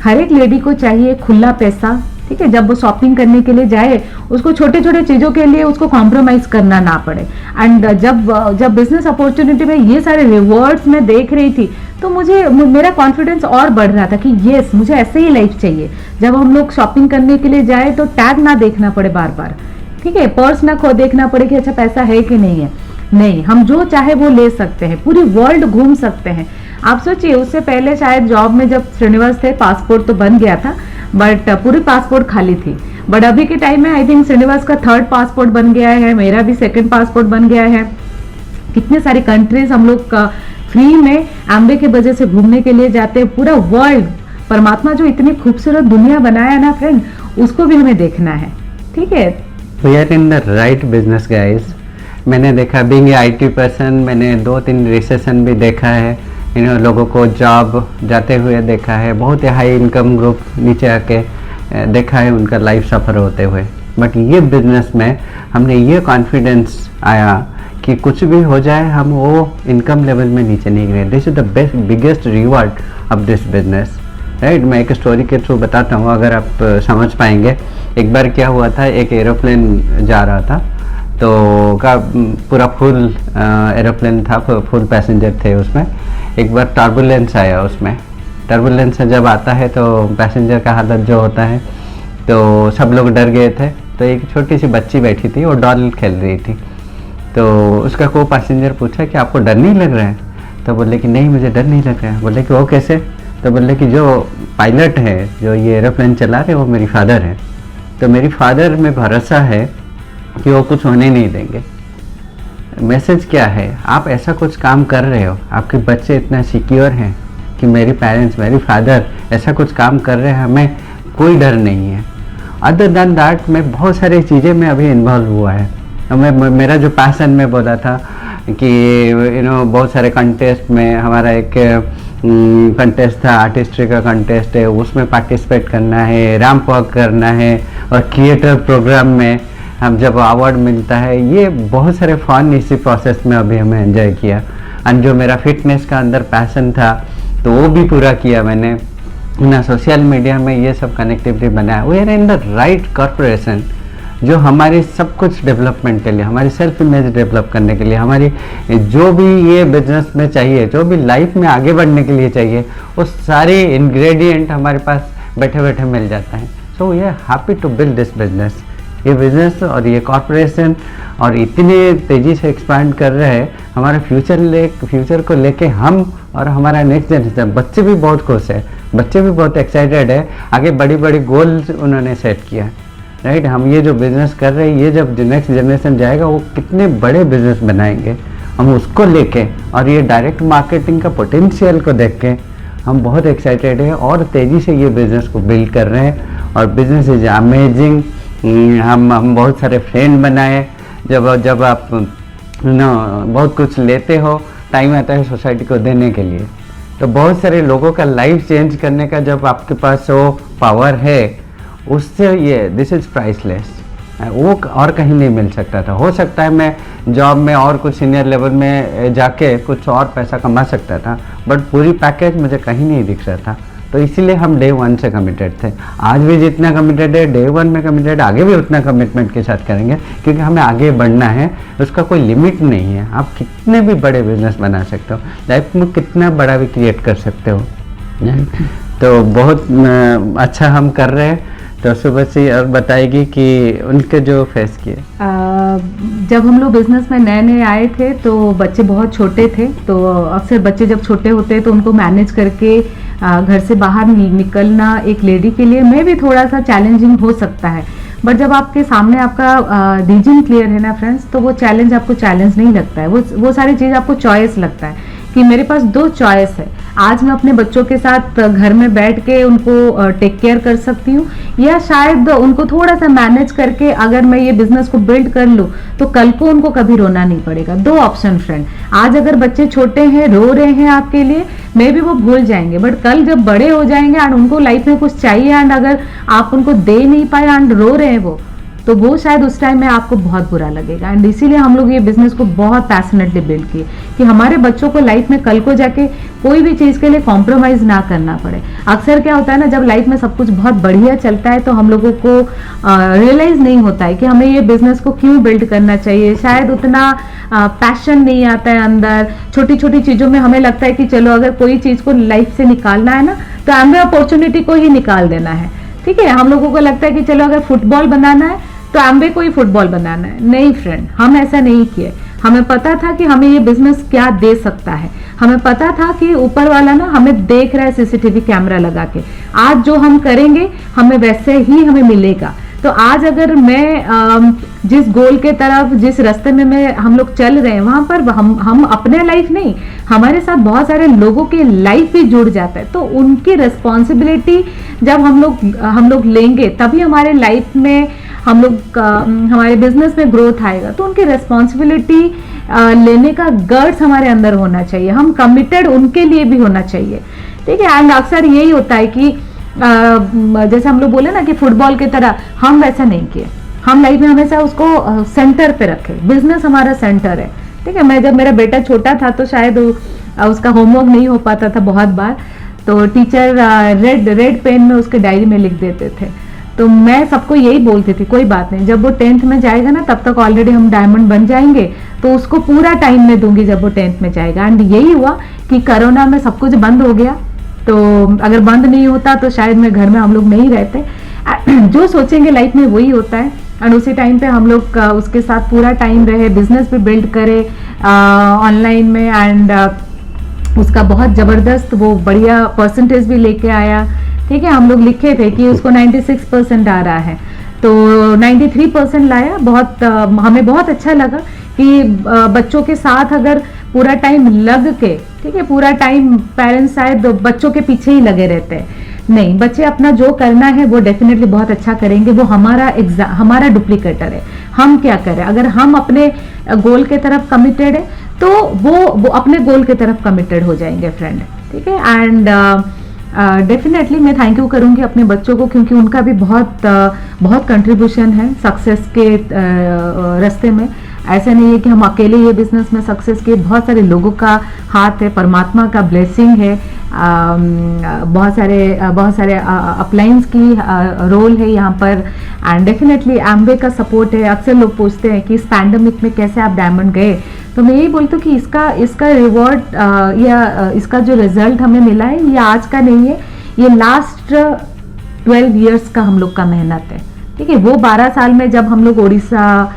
हर एक लेडी को चाहिए खुला पैसा। ठीक है, जब वो शॉपिंग करने के लिए जाए उसको छोटे छोटे चीज़ों के लिए उसको कॉम्प्रोमाइज़ करना ना पड़े। एंड जब बिजनेस अपॉर्चुनिटी में ये सारे रिवॉर्ड्स मैं देख रही थी तो मेरा कॉन्फिडेंस और बढ़ रहा था कि यस, मुझे ऐसे ही लाइफ चाहिए। जब हम लोग शॉपिंग करने के लिए जाए तो टैग ना देखना पड़े बार बार। ठीक है, पर्स ना खो देखना पड़े कि अच्छा पैसा है कि नहीं है। नहीं, हम जो चाहे वो ले सकते हैं, पूरी वर्ल्ड घूम सकते हैं। आप सोचिए, उससे पहले शायद जॉब में जब श्रीनिवास थे पासपोर्ट तो बन गया था, बट पूरी पासपोर्ट खाली थी। बट अभी के टाइम में आई थिंक श्रीनिवास का 3rd पासपोर्ट बन गया है, मेरा भी 2nd पासपोर्ट बन गया है। कितने सारे कंट्रीज हम लोग फ्री में एम्बे के वजह से घूमने के लिए जाते हैं। पूरा वर्ल्ड, परमात्मा जो इतनी खूबसूरत दुनिया बनाया ना फ्रेंड, उसको भी हमें देखना है। ठीक है, we are in the right business guys. मैंने देखा, बीइंग ए IT पर्सन, मैंने 2-3 रिसेशन भी देखा है, लोगों को जॉब जाते हुए देखा है, बहुत हाई इनकम ग्रुप नीचे आके देखा है उनका लाइफ सफ़र होते हुए। बट ये बिजनेस में हमने ये कॉन्फिडेंस आया कि कुछ भी हो जाए हम वो इनकम लेवल में नीचे नहीं गिरे। This is the best biggest reward of this business, right. मैं एक स्टोरी के थ्रू बताता हूँ, अगर आप समझ पाएंगे। एक बार क्या हुआ था, एक एरोप्लेन जा रहा था, तो का पूरा फुल एरोप्लेन था, फुल पैसेंजर थे उसमें। एक बार टर्बुलेंस आया उसमें। टर्बुलेंस जब आता है तो पैसेंजर का हालत जो होता है, तो सब लोग डर गए थे। तो एक छोटी सी बच्ची बैठी थी, वो डॉल खेल रही थी। तो उसका को पैसेंजर पूछा कि आपको डर नहीं लग रहा है? तो बोले कि नहीं, मुझे डर नहीं लग रहा है। बोले कि वो कैसे? तो बोले कि जो पायलट है, जो ये एरोप्लेन चला रहे, वो मेरी फादर है। तो मेरी फादर में भरोसा है कि वो कुछ होने नहीं देंगे। मैसेज क्या है, आप ऐसा कुछ काम कर रहे हो, आपके बच्चे इतना सिक्योर हैं कि मेरी पेरेंट्स, मेरी फादर ऐसा कुछ काम कर रहे हैं, हमें कोई डर नहीं है। अदर दैन दैट मैं बहुत सारी चीज़ें में अभी इन्वॉल्व हुआ है। मेरा जो पैसन में बोला था कि बहुत सारे कंटेस्ट में, हमारा एक कंटेस्ट था, आर्टिस्ट्री का कंटेस्ट है, उसमें पार्टिसिपेट करना है, रैंप वॉक करना है, और थिएटर प्रोग्राम में हम जब अवार्ड मिलता है, ये बहुत सारे फन इसी प्रोसेस में अभी हमें एंजॉय किया। एंड जो मेरा फिटनेस का अंदर पैसन था, तो वो भी पूरा किया मैंने ना। सोशल मीडिया में ये सब कनेक्टिविटी बनाया। We are in the right corporation, जो हमारी सब कुछ डेवलपमेंट के लिए, हमारी सेल्फ इमेज डेवलप करने के लिए, हमारी जो भी ये बिजनेस में चाहिए, जो भी लाइफ में आगे बढ़ने के लिए चाहिए, वो सारे इंग्रेडिएंट हमारे पास बैठे बैठे मिल जाता है। So we are happy to build this business. ये बिजनेस और ये कॉर्पोरेशन और इतने तेज़ी से एक्सपांड कर रहे हैं, हमारा फ्यूचर को लेके हम और हमारा नेक्स्ट जनरेशन, बच्चे भी बहुत खुश है, बच्चे भी बहुत एक्साइटेड है। आगे बड़ी बड़ी गोल्स उन्होंने सेट किया, राइट। हम ये जो बिज़नेस कर रहे हैं, ये जब नेक्स्ट जनरेशन जाएगा, वो कितने बड़े बिजनेस बनाएंगे, हम उसको लेके और ये डायरेक्ट मार्केटिंग का पोटेंशियल को देख के हम बहुत एक्साइटेड है और तेज़ी से ये बिज़नेस को बिल्ड कर रहे हैं। और बिज़नेस इज अमेजिंग। हम बहुत सारे फ्रेंड बनाए। जब आप बहुत कुछ लेते हो, टाइम आता है सोसाइटी को देने के लिए, तो बहुत सारे लोगों का लाइफ चेंज करने का जब आपके पास वो पावर है, उससे ये दिस इज़ प्राइसलेस। वो और कहीं नहीं मिल सकता था। हो सकता है मैं जॉब में और कुछ सीनियर लेवल में जाके कुछ और पैसा कमा सकता था, बट पूरी पैकेज मुझे कहीं नहीं दिख रहा था। तो इसीलिए हम डे 1 से कमिटेड थे। आज भी जितना कमिटेड है, डे 1 में कमिटेड, आगे भी उतना कमिटमेंट के साथ करेंगे, क्योंकि हमें आगे बढ़ना है। उसका कोई लिमिट नहीं है। आप कितने भी बड़े बिजनेस बना सकते हो, लाइफ में कितना बड़ा भी क्रिएट कर सकते हो। तो बहुत अच्छा हम कर रहे हैं। तो शुभश्री और बताएगी कि उनके जो फेस किए। जब हम लोग बिजनेस में नए नए आए थे, तो बच्चे बहुत छोटे थे। तो अक्सर बच्चे जब छोटे होते हैं तो उनको मैनेज करके घर से बाहर निकलना एक लेडी के लिए में भी थोड़ा सा चैलेंजिंग हो सकता है। बट जब आपके सामने आपका विजन क्लियर है ना फ्रेंड्स, तो वो चैलेंज आपको चैलेंज नहीं लगता है। वो सारी चीज़ आपको चॉइस लगता है कि मेरे पास 2 चॉइस है। आज मैं अपने बच्चों के साथ घर में बैठ के उनको टेक केयर कर सकती हूँ, या शायद उनको थोड़ा सा मैनेज करके अगर मैं ये बिजनेस को बिल्ड कर लूँ तो कल को उनको कभी रोना नहीं पड़ेगा। 2 ऑप्शन फ्रेंड। आज अगर बच्चे छोटे हैं, रो रहे हैं आपके लिए, मे भी वो भूल जाएंगे, बट कल जब बड़े हो जाएंगे एंड उनको लाइफ में कुछ चाहिए एंड अगर आप उनको दे नहीं पाए एंड रो रहे हैं वो, तो वो शायद उस टाइम में आपको बहुत बुरा लगेगा। एंड इसीलिए हम लोग ये बिजनेस को बहुत पैशनेटली बिल्ड किए कि हमारे बच्चों को लाइफ में कल को जाके कोई भी चीज़ के लिए कॉम्प्रोमाइज़ ना करना पड़े। अक्सर क्या होता है ना, जब लाइफ में सब कुछ बहुत बढ़िया चलता है तो हम लोगों को रियलाइज़ नहीं होता है कि हमें ये बिजनेस को क्यों बिल्ड करना चाहिए। शायद उतना पैशन नहीं आता है अंदर। छोटी छोटी चीज़ों में हमें लगता है कि चलो अगर कोई चीज़ को लाइफ से निकालना है ना, तो हमें अपॉर्चुनिटी को ही निकाल देना है। ठीक है, हम लोगों को लगता है कि चलो अगर फुटबॉल बनाना है तो एम्बे को ही फुटबॉल बनाना है। नहीं फ्रेंड, हम ऐसा नहीं किए। हमें पता था कि हमें ये बिजनेस क्या दे सकता है। हमें पता था कि ऊपर वाला ना हमें देख रहा है सीसीटीवी कैमरा लगा के। आज जो हम करेंगे हमें वैसे ही हमें मिलेगा। तो आज अगर मैं जिस गोल के तरफ, जिस रास्ते में मैं हम लोग चल रहे हैं, वहां पर हम अपने लाइफ नहीं, हमारे साथ बहुत सारे लोगों के लाइफ भी जुड़ जाता है। तो उनकी रिस्पॉन्सिबिलिटी जब हम लोग लेंगे, तभी हमारे लाइफ में हम लोग हमारे बिजनेस में ग्रोथ आएगा। तो उनकी रिस्पॉन्सिबिलिटी लेने का गर्ड्स हमारे अंदर होना चाहिए, हम कमिटेड उनके लिए भी होना चाहिए, ठीक है। एंड अक्सर यही होता है कि जैसे हम लोग बोले ना कि फुटबॉल की तरह हम वैसा नहीं किए, हम लाइफ में हमेशा उसको सेंटर पे रखे, बिजनेस हमारा सेंटर है, ठीक है। मैं जब मेरा बेटा छोटा था तो शायद उसका होमवर्क नहीं हो पाता था बहुत बार, तो टीचर रेड पेन में उसके डायरी में लिख देते थे। तो मैं सबको यही बोलती थी, कोई बात नहीं, जब वो 10th में जाएगा ना तब तक ऑलरेडी हम डायमंड बन जाएंगे, तो उसको पूरा टाइम में दूंगी जब वो 10th में जाएगा। एंड यही हुआ कि कोरोना में सब कुछ बंद हो गया, तो अगर बंद नहीं होता तो शायद मैं घर में हम लोग नहीं रहते। जो सोचेंगे लाइफ में वही होता है। एंड उसी टाइम पे हम लोग उसके साथ पूरा टाइम रहे, बिजनेस भी बिल्ड करे ऑनलाइन में, एंड उसका बहुत ज़बरदस्त वो बढ़िया परसेंटेज भी लेके आया, ठीक है। हम लोग लिखे थे कि उसको 96% आ रहा है, तो 93% लाया। बहुत हमें बहुत अच्छा लगा कि बच्चों के साथ अगर पूरा टाइम लग के, ठीक है, पूरा टाइम पेरेंट्स शायद बच्चों के पीछे ही लगे रहते हैं, नहीं, बच्चे अपना जो करना है वो डेफिनेटली बहुत अच्छा करेंगे। वो हमारा डुप्लीकेटर है। हम क्या करें, अगर हम अपने गोल के तरफ कमिटेड है तो वो अपने गोल के तरफ कमिटेड हो जाएंगे फ्रेंड, ठीक है। एंड डेफिनेटली मैं थैंक यू करूंगी अपने बच्चों को, क्योंकि उनका भी बहुत कंट्रीब्यूशन है सक्सेस के रास्ते में। ऐसा नहीं है कि हम अकेले ये बिजनेस में सक्सेस किए, बहुत सारे लोगों का हाथ है, परमात्मा का ब्लेसिंग है, बहुत सारे अपलाइंस की रोल है यहाँ पर। एंड डेफिनेटली एम्वे का सपोर्ट है। अक्सर लोग पूछते हैं कि इस पैंडमिक में कैसे आप डायमंड गए, तो मैं यही बोलती हूँ कि इसका रिवॉर्ड या इसका जो रिजल्ट हमें मिला है ये आज का नहीं है, ये लास्ट 12 इयर्स का हम लोग का मेहनत है, ठीक है। वो 12 साल में जब हम लोग उड़ीसा,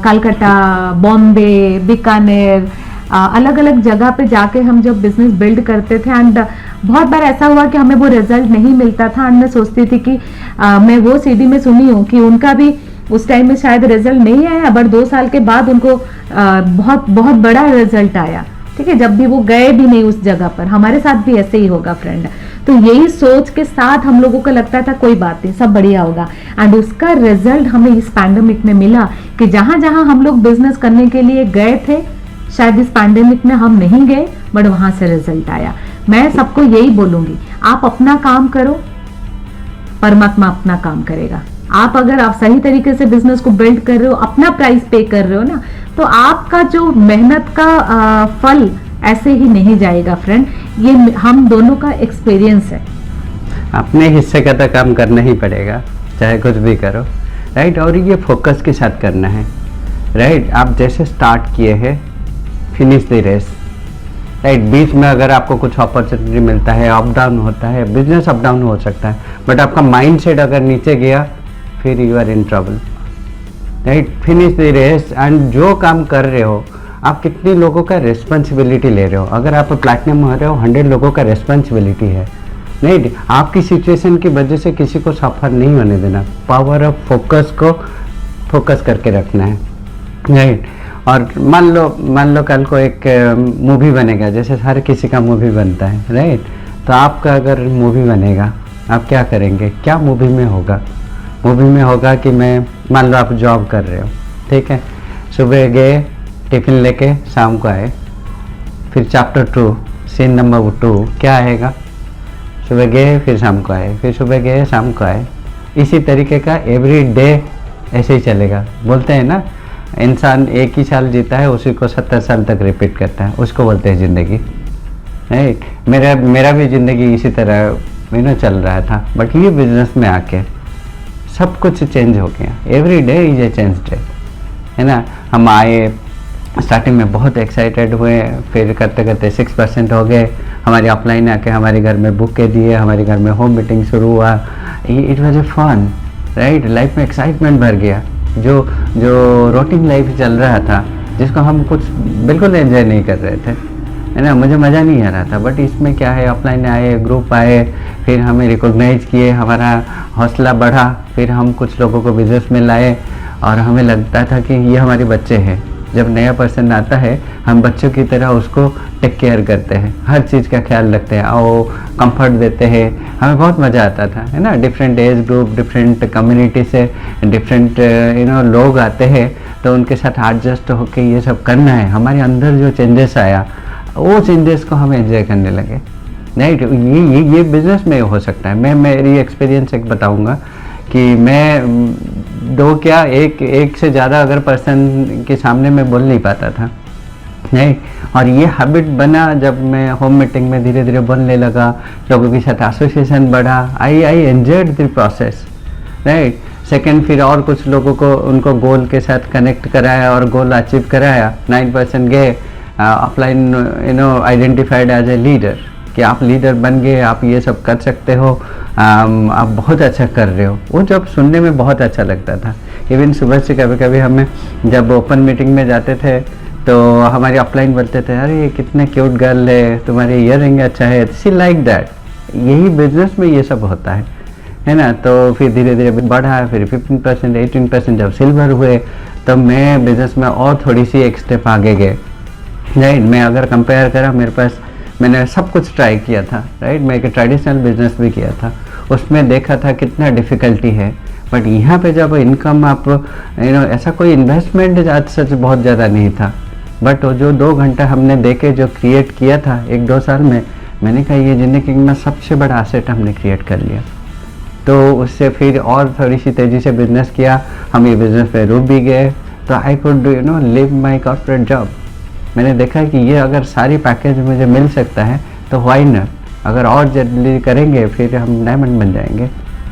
कलकत्ता, बॉम्बे, बीकानेर, अलग अलग जगह पे जाके हम जब बिजनेस बिल्ड करते थे, एंड बहुत बार ऐसा हुआ कि हमें वो रिजल्ट नहीं मिलता था। एंड मैं सोचती थी कि मैं वो सीडी में सुनी हूँ कि उनका भी उस टाइम में शायद रिजल्ट नहीं आया, बट 2 साल के बाद उनको बहुत बड़ा रिजल्ट आया, ठीक है, जब भी वो गए भी नहीं उस जगह पर। हमारे साथ भी ऐसे ही होगा फ्रेंड। तो यही सोच के साथ हम लोगों को लगता था कोई बात नहीं, सब बढ़िया होगा। एंड उसका रिजल्ट हमें इस पैंडेमिक में मिला कि जहां जहां हम लोग बिजनेस करने के लिए गए थे, शायद इस पैंडेमिक में हम नहीं गए, बट वहां से रिजल्ट आया। मैं सबको यही बोलूंगी, आप अपना काम करो, परमात्मा अपना काम करेगा। आप अगर आप सही तरीके से बिजनेस को बिल्ड कर रहे हो, अपना प्राइस पे कर रहे हो ना, तो आपका जो मेहनत का फल ऐसे ही नहीं जाएगा फ्रेंड। ये हम दोनों का एक्सपीरियंस है। अपने हिस्से का तो काम करना ही पड़ेगा, चाहे कुछ भी करो, राइट। और ये फोकस के साथ करना है, राइट। आप जैसे स्टार्ट किए हैं, फिनिश द रेस, राइट। बीच में अगर आपको कुछ अपॉर्चुनिटी मिलता है, अप डाउन होता है, बिजनेस अप डाउन हो सकता है, बट आपका माइंड सेट अगर नीचे गया, फिर you are in trouble, right. Finish the race. And जो काम कर रहे हो, आप कितने लोगों का रिस्पॉन्सिबिलिटी ले रहे हो। अगर आप प्लैटिनम हो रहे हो, 100 लोगों का रिस्पॉन्सिबिलिटी है, नहीं। आपकी सिचुएशन की वजह से किसी को सफ़र नहीं होने देना। पावर ऑफ फोकस को फोकस करके रखना है, राइट। और मान लो कल को एक मूवी बनेगा, जैसे हर किसी का मूवी बनता है, राइट। तो आपका अगर मूवी बनेगा, आप क्या करेंगे, क्या मूवी में होगा? मूवी में होगा कि मैं, मान लो आप जॉब कर रहे हो, ठीक है, सुबह गए, टिफ़िन लेके शाम को आए, फिर चैप्टर 2 सीन नंबर 2 क्या आएगा? सुबह गए फिर शाम को आए, फिर सुबह गए शाम को आए। इसी तरीके का एवरी डे ऐसे ही चलेगा। बोलते हैं ना, इंसान एक ही साल जीता है, उसी को 70 साल तक रिपीट करता है, उसको बोलते हैं ज़िंदगी, राइट। मेरा भी ज़िंदगी इसी तरह चल रहा था, बट ये बिजनेस में आके सब कुछ चेंज हो गया। Every day is a change day, है ना। हम आए, स्टार्टिंग में बहुत एक्साइटेड हुए, फिर करते करते 6% हो गए। हमारी अपलाइन आके हमारे घर में बुक के दिए, हमारे घर में होम मीटिंग शुरू हुआ। It was a fun, right. Life में एक्साइटमेंट भर गया। जो रूटीन लाइफ चल रहा था, जिसको हम कुछ बिल्कुल एंजॉय नहीं कर रहे थे, है ना, मुझे मज़ा नहीं आ रहा था। बट इसमें क्या है, अपलाइन आए, ग्रुप आए, फिर हमें रिकॉग्नाइज किए, हमारा हौसला बढ़ा, फिर हम कुछ लोगों को बिजनेस में लाए और हमें लगता था कि ये हमारे बच्चे हैं। जब नया पर्सन आता है हम बच्चों की तरह उसको टेक केयर करते हैं, हर चीज़ का ख्याल रखते हैं और कंफर्ट देते हैं। हमें बहुत मज़ा आता था, है ना। Different age group, different community से डिफरेंट लोग आते हैं, तो उनके साथ एडजस्ट होकर ये सब करना है। हमारे अंदर जो चेंजेस आया, वो चेंजेस को हम एंजॉय करने लगे। नहीं, ये बिजनेस में हो सकता है। मैं मेरी एक्सपीरियंस एक बताऊंगा कि मैं दो क्या एक से ज़्यादा अगर पर्सन के सामने मैं बोल नहीं पाता था, नहीं। और ये हैबिट बना जब मैं होम मीटिंग में धीरे धीरे बोलने लगा, लोगों के साथ एसोसिएशन बढ़ा। I enjoyed the process, right. Second, फिर और कुछ लोगों को उनको गोल के साथ कनेक्ट कराया और गोल अचीव कराया। 9% गए, upline identified as a leader कि आप लीडर बन गए, आप ये सब कर सकते हो, आप बहुत अच्छा कर रहे हो। वो जब सुनने में बहुत अच्छा लगता था। इवन सुबह से कभी कभी हमें जब ओपन मीटिंग में जाते थे तो हमारे अपलाइन बोलते थे, अरे ये कितने क्यूट गर्ल है, तुम्हारे ईयर रिंग अच्छा है, सी लाइक दैट। यही बिजनेस में ये सब होता है ना। तो फिर धीरे धीरे बढ़ा, फिर 15%, 18%, जब सिल्वर हुए तब मैं बिजनेस में और थोड़ी सी एक स्टेप आगे गए, राइट। मैं अगर कंपेयर करा, मेरे पास मैंने सब कुछ ट्राई किया था, राइट। मैं एक ट्रेडिशनल बिजनेस भी किया था, उसमें देखा था कितना डिफ़िकल्टी है। बट यहाँ पे जब इनकम आप ऐसा कोई इन्वेस्टमेंट आज सच बहुत ज़्यादा नहीं था, बट जो 2 घंटा हमने देके जो क्रिएट किया था 1-2 साल में, मैंने कहा ये ज़िंदगी में सबसे बड़ा एसेट हमने क्रिएट कर लिया। तो उससे फिर और थोड़ी सी तेज़ी से बिजनेस किया, हम ये बिज़नेस में डूब भी गए। तो I could live my corporate job. मैंने देखा कि ये अगर सारी पैकेज मुझे मिल सकता है तो व्हाई नॉट, अगर और जल्दी करेंगे फिर हम डायमंड बन जाएंगे,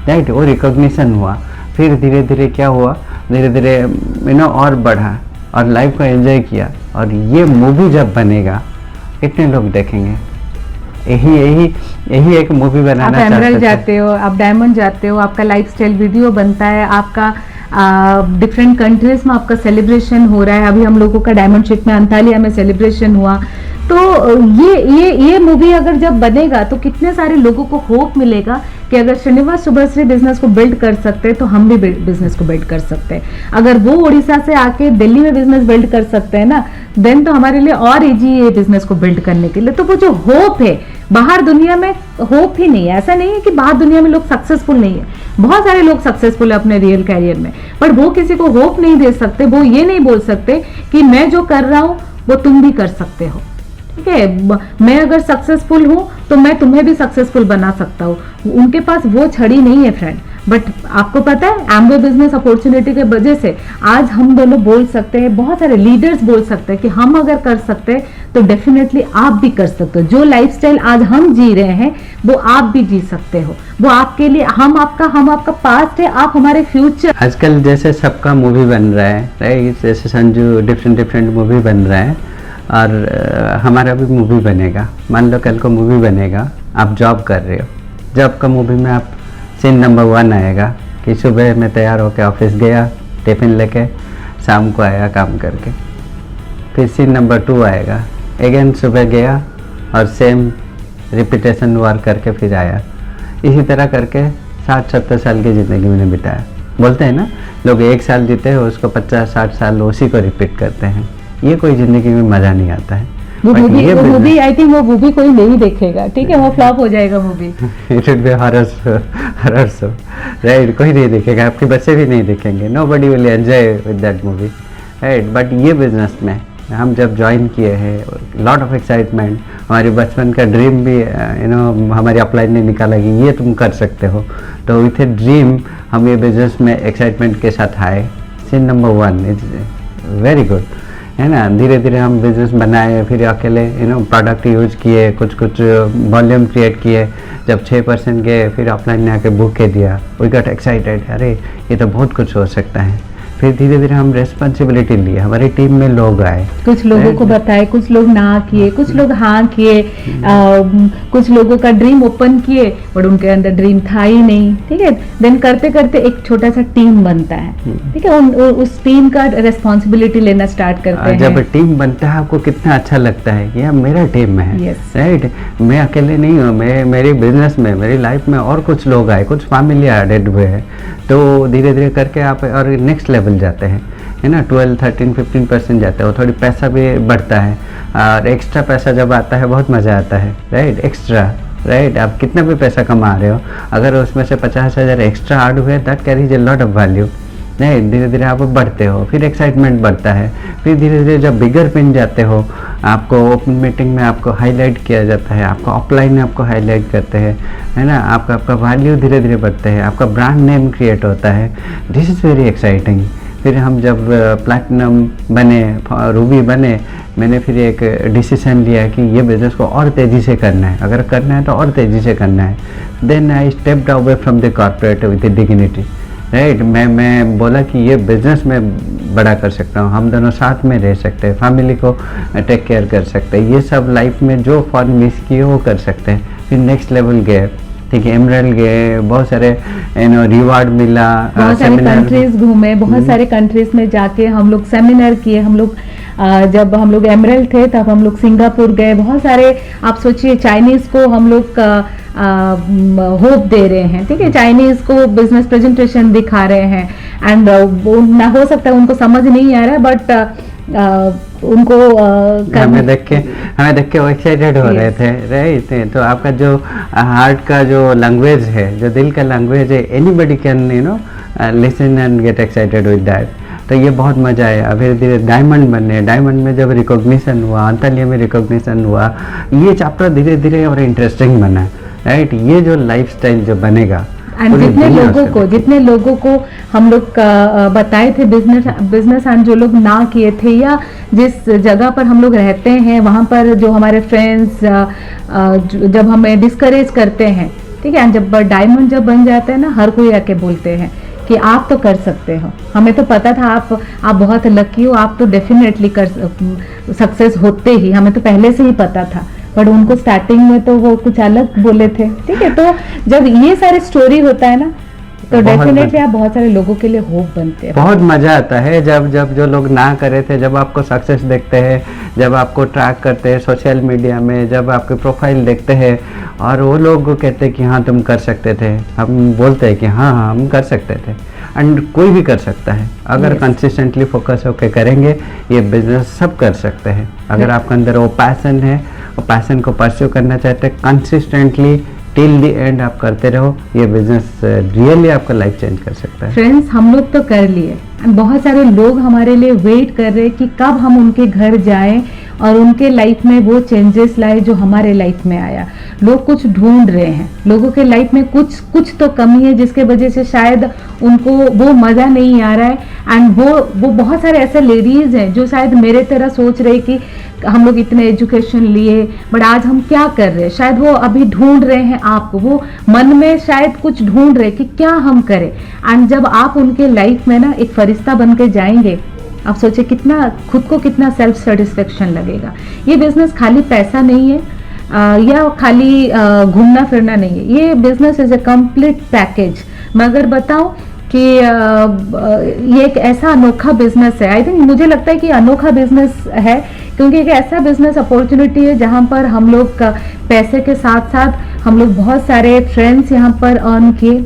राइट। वो रिकॉग्निशन हुआ। फिर धीरे धीरे क्या हुआ, धीरे धीरे और बढ़ा और लाइफ को एंजॉय किया। और ये मूवी जब बनेगा कितने लोग देखेंगे, यही एक मूवी बनाना आप एमरल्ड जाते हो, आप डायमंड जाते हो, आपका लाइफस्टाइल वीडियो बनता है, आपका डिफरेंट कंट्रीज में आपका सेलिब्रेशन हो रहा है। अभी हम लोगों का डायमंड शिप में अंतालिया में सेलिब्रेशन हुआ। तो ये मूवी अगर जब बनेगा तो कितने सारे लोगों को होप मिलेगा कि अगर श्रीनिवास शुभश्री बिजनेस को बिल्ड कर सकते हैं तो हम भी बिजनेस को बिल्ड कर सकते हैं। अगर वो उड़ीसा से आके दिल्ली में बिजनेस बिल्ड कर सकते हैं ना, देन तो हमारे लिए और इजी है बिजनेस को बिल्ड करने के लिए। तो वो जो होप है, बाहर दुनिया में होप ही नहीं है। ऐसा नहीं है कि बाहर दुनिया में लोग सक्सेसफुल नहीं है, बहुत सारे लोग सक्सेसफुल है अपने रियल कैरियर में, पर वो किसी को होप नहीं दे सकते। वो ये नहीं बोल सकते कि मैं जो कर रहा हूं वो तुम भी कर सकते हो, ठीक है। मैं अगर सक्सेसफुल हूं तो मैं तुम्हें भी सक्सेसफुल बना सकता हूं। उनके पास वो छड़ी नहीं है फ्रेंड। बट आपको पता है एम्बो बिजनेस अपॉर्चुनिटी के वजह से आज हम दोनों बोल सकते हैं, बहुत सारे लीडर्स बोल सकते हैं कि हम अगर कर सकते हैं तो डेफिनेटली आप भी कर सकते हो। जो लाइफस्टाइल आज हम जी रहे हैं वो आप भी जी सकते हो। वो आपके लिए, हम आपका पास्ट है, आप हमारे फ्यूचर। आजकल जैसे सबका मूवी बन रहा है, राइट। जैसे संजू डिफरेंट मूवी बन रहा है और हमारा भी मूवी बनेगा। मान लो कल को मूवी बनेगा, आप जॉब कर रहे हो, जॉब का मूवी में आप सीन नंबर 1 आएगा कि सुबह मैं तैयार होकर ऑफिस गया, टिफिन लेके, शाम को आया काम करके। फिर सीन नंबर 2 आएगा, अगेन सुबह गया और सेम रिपीटेशन वर्क करके फिर आया। इसी तरह करके 60-70 साल की ज़िंदगी मैंने बिताया। बोलते हैं ना लोग 1 साल जीते हैं उसको 50-60 साल उसी को रिपीट करते हैं। ये कोई ज़िंदगी में मज़ा नहीं आता है। वो मूवी आई थिंक वो मूवी कोई नहीं देखेगा, ठीक है, वो फ्लॉप हो जाएगा movie. It would be horror show, right. कोई नहीं देखेगा, आपके बच्चे भी नहीं देखेंगे। Nobody will enjoy with that movie, right. But ये बिजनेस में हम जब ज्वाइन किए हैं, लॉट ऑफ एक्साइटमेंट। हमारे बचपन का ड्रीम भी हमारे अपलाइन ने निकाला कि ये तुम कर सकते हो। तो विथ ए ड्रीम हम ये बिजनेस में एक्साइटमेंट के साथ आए। Scene number 1 is very good, है ना। धीरे धीरे हम बिजनेस बनाए, फिर अकेले प्रोडक्ट यूज किए, कुछ वॉल्यूम क्रिएट किए। जब 6% गए फिर ऑफलाइन ने आके बुक के दिया। वी गॉट एक्साइटेड, अरे ये तो बहुत कुछ हो सकता है। फिर धीरे धीरे हम रेस्पॉन्सिबिलिटी लिए, हमारी टीम में लोग आए, कुछ लोगों को बताए, कुछ लोग ना किए, कुछ लोग हाँ किए, कुछ लोगों का ड्रीम ओपन किए बट उनके अंदर ड्रीम था ही नहीं, ठीक है। देन करते करते एक छोटा सा टीम बनता है, ठीक है, उस टीम का रेस्पॉन्सिबिलिटी लेना स्टार्ट करते हैं। जब टीम बनता है आपको कितना अच्छा लगता है कि यार मेरा टीम में है, राइट, मैं अकेले नहीं हूँ, मैं मेरे बिजनेस में, मेरी लाइफ में और कुछ लोग आए, कुछ फैमिली एडेड हुए हैं, तो धीरे धीरे करके आप और नेक्स्ट लेवल जाते हैं, है ना, 12, 13, 15% जाते हो, थोड़ी पैसा भी बढ़ता है और एक्स्ट्रा पैसा जब आता है बहुत मज़ा आता है, राइट, एक्स्ट्रा, राइट, आप कितना भी पैसा कमा रहे हो, अगर उसमें से 50,000 एक्स्ट्रा ऐड हुए that carries a lot of value, नहीं, धीरे धीरे आप बढ़ते हो, फिर एक्साइटमेंट बढ़ता है, फिर धीरे धीरे जब बिगर पिन जाते हो, आपको ओपन मीटिंग में आपको हाईलाइट किया जाता है, आपको ऑफलाइन में आपको हाईलाइट करते हैं, है ना, आपका वैल्यू धीरे धीरे बढ़ते हैं, आपका ब्रांड नेम क्रिएट होता है, दिस इज़ वेरी एक्साइटिंग। फिर हम जब प्लैटिनम बने, रूबी बने, मैंने फिर एक डिसीजन लिया कि ये बिज़नेस को और तेज़ी से करना है, अगर करना है तो और तेज़ी से करना है। Then I stepped away from the corporate with dignity, right, मैं बोला कि ये बिज़नेस में बड़ा कर सकता हूँ, हम दोनों साथ में रह सकते हैं, फैमिली को टेक केयर कर सकते हैं, ये सब लाइफ में जो फन मिस किए वो कर सकते हैं। फिर नेक्स्ट लेवल गए, ठीक है, एमरल्ड गए, बहुत सारे रिवार्ड मिला, बहुत सारे कंट्रीज घूमे, बहुत सारे कंट्रीज में जाके हम लोग सेमिनार किए, हम लोग जब हम लोग एमरल्ड थे तब हम लोग सिंगापुर गए, बहुत सारे, आप सोचिए चाइनीज को हम लोग होप दे रहे हैं, ठीक है, चाइनीज को बिजनेस प्रेजेंटेशन दिखा रहे हैं एंड ना हो सकता है उनको समझ नहीं आ रहा है बट उनको हमें देख के वो एक्साइटेड हो रहे थे, राइट, तो आपका जो हार्ट का जो लैंग्वेज है, जो दिल का लैंग्वेज है, anybody can listen and get excited with that, तो ये बहुत मज़ा आया। फिर धीरे डायमंड बने, डायमंड में जब रिकॉग्निशन हुआ, अंतलिया में रिकॉग्निशन हुआ, ये चैप्टर धीरे धीरे और इंटरेस्टिंग बना, राइट, ये जो लाइफस्टाइल जो बनेगा, एंड जितने लोगों को हम लोग बताए थे बिजनेस एंड जो लोग ना किए थे, या जिस जगह पर हम लोग रहते हैं वहाँ पर जो हमारे फ्रेंड्स जब हमें डिस्करेज करते हैं, ठीक है, जब डायमंड जब बन जाते हैं ना, हर कोई आके बोलते हैं कि आप तो कर सकते हो, हमें तो पता था आप बहुत लकी हो, आप तो डेफिनेटली कर सक्सेस होते ही, हमें तो पहले से ही पता था, बट उनको स्टार्टिंग में तो वो कुछ अलग बोले थे, ठीक है। तो जब ये सारे स्टोरी होता है ना, तो डेफिनेटली आप बहुत सारे लोगों के लिए होप बनते हैं। बहुत मजा आता है जब जो लोग ना करे थे, जब आपको सक्सेस देखते हैं, जब आपको ट्रैक करते हैं सोशल मीडिया में, जब आपके प्रोफाइल देखते हैं और वो लोग कहते हैं कि हाँ तुम कर सकते थे, हम बोलते हैं कि हाँ हम कर सकते थे, एंड कोई भी कर सकता है अगर कंसिस्टेंटली फोकस होकर करेंगे, ये बिजनेस सब कर सकते हैं। अगर आपके अंदर वो पैसन है, वो पैसन को परस्यू करना चाहते हैं, कंसिस्टेंटली टिल द एंड आप करते रहो, ये बिजनेस रियली आपका लाइफ चेंज कर सकता है। फ्रेंड्स, हम लोग तो कर लिए, बहुत सारे लोग हमारे लिए वेट कर रहे हैं कि कब हम उनके घर जाएं और उनके लाइफ में वो चेंजेस लाए जो हमारे लाइफ में आया। लोग कुछ ढूंढ रहे हैं, लोगों के लाइफ में कुछ तो कमी है जिसके वजह से शायद उनको वो मज़ा नहीं आ रहा है, एंड वो बहुत सारे ऐसे लेडीज़ हैं जो शायद मेरे तरह सोच रहे कि हम लोग इतने एजुकेशन लिए बट आज हम क्या कर रहे हैं, शायद वो अभी ढूंढ रहे हैं आपको, वो मन में शायद कुछ ढूंढ रहे कि क्या हम करें, एंड जब आप उनके लाइफ में ना एक फरिश्ता बन के जाएंगे, आप सोचे कितना खुद को कितना सेल्फ सेटिस्फेक्शन लगेगा। ये बिजनेस खाली पैसा नहीं है या खाली घूमना फिरना नहीं है, ये business is a complete package. मैं अगर बताऊं कि ये एक ऐसा अनोखा बिजनेस है, आई थिंक मुझे लगता है कि अनोखा बिजनेस है क्योंकि एक ऐसा बिजनेस अपॉर्चुनिटी है जहां पर हम लोग पैसे के साथ साथ हम लोग बहुत सारे फ्रेंड्स यहां पर अर्न किए,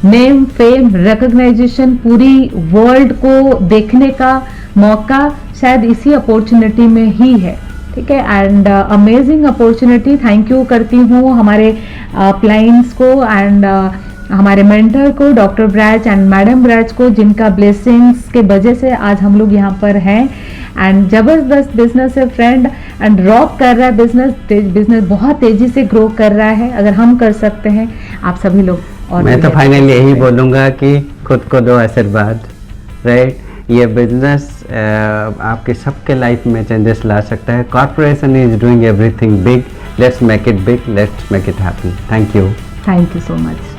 नेम फेम रिकॉग्नाइजेशन पूरी वर्ल्ड को देखने का मौका शायद इसी अपॉर्चुनिटी में ही है, ठीक है। And amazing opportunity, thank you करती हूँ हमारे क्लाइंट्स को एंड हमारे मेंटर को, डॉक्टर ब्रैच एंड मैडम ब्रैच को, जिनका ब्लेसिंग्स के वजह से आज हम लोग यहाँ पर हैं। एंड ज़बरदस्त बिजनेस है फ्रेंड, एंड रॉक कर रहा है बिजनेस बहुत तेजी से ग्रो कर रहा है। अगर हम कर सकते हैं, आप सभी लोग। और मैं तो फाइनली यही बोलूँगा कि खुद को दो आशीर्वाद, राइट। ये बिजनेस आपके सबके लाइफ में चेंजेस ला सकता है। Corporation is doing everything big, let's make it big, let's make it happen. Thank you so much.